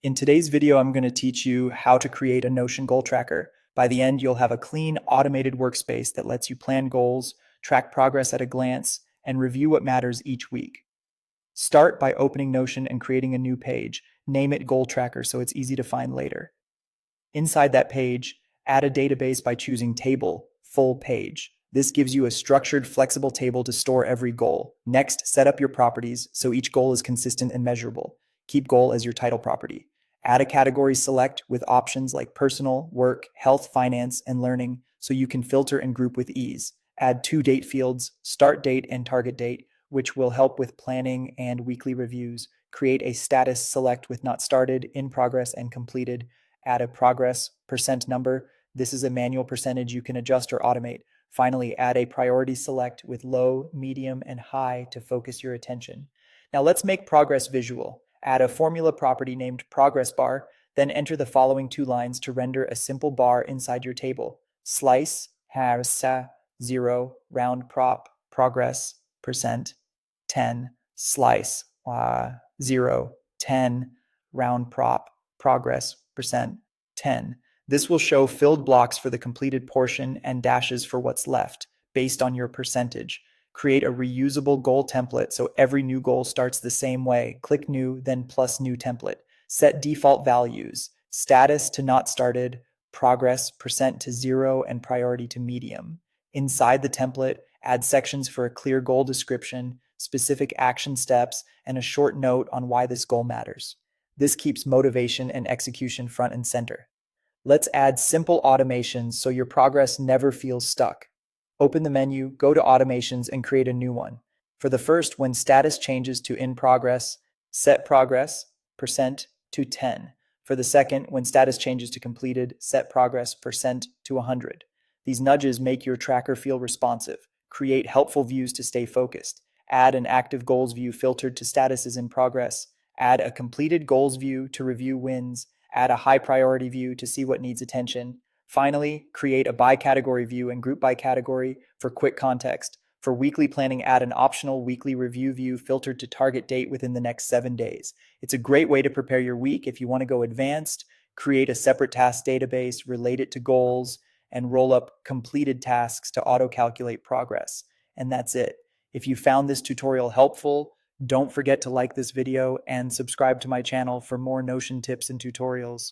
In today's video, I'm going to teach you how to create a Notion goal tracker. By the end, you'll have a clean, automated workspace that lets you plan goals, track progress at a glance, and review what matters each week. Start by opening Notion and creating a new page. Name it Goal Tracker so it's easy to find later. Inside that page, add a database by choosing Table, Full Page. This gives you a structured, flexible table to store every goal. Next, set up your properties so each goal is consistent and measurable. Keep goal as your title property. Add a category select with options like personal, work, health, finance, and learning so you can filter and group with ease. Add two date fields, start date and target date, which will help with planning and weekly reviews. Create a status select with not started, in progress, and completed. Add a progress percent number. This is a manual percentage you can adjust or automate. Finally, add a priority select with low, medium, and high to focus your attention. Now let's make progress visual. Add a formula property named progress bar, then enter the following two lines to render a simple bar inside your table. Slice, has, 0, round prop, progress, percent, 10, slice, 0, 10, round prop, progress, percent, 10. This will show filled blocks for the completed portion and dashes for what's left, based on your percentage. Create a reusable goal template so every new goal starts the same way. Click New, then plus New Template. Set default values, status to not started, progress percent to 0, and priority to medium. Inside the template, add sections for a clear goal description, specific action steps, and a short note on why this goal matters. This keeps motivation and execution front and center. Let's add simple automations so your progress never feels stuck. Open the menu, go to Automations, and create a new one. For the first, when status changes to in progress, set progress percent to 10. For the second, when status changes to completed, set progress percent to 100. These nudges make your tracker feel responsive. Create helpful views to stay focused. Add an active goals view filtered to statuses in progress. Add a completed goals view to review wins. Add a high priority view to see what needs attention. Finally, create a by category view and group by category for quick context. For weekly planning, add an optional weekly review view filtered to target date within the next 7 days. It's a great way to prepare your week. If you want to go advanced, create a separate task database, relate it to goals, and roll up completed tasks to auto-calculate progress. And that's it. If you found this tutorial helpful, don't forget to like this video and subscribe to my channel for more Notion tips and tutorials.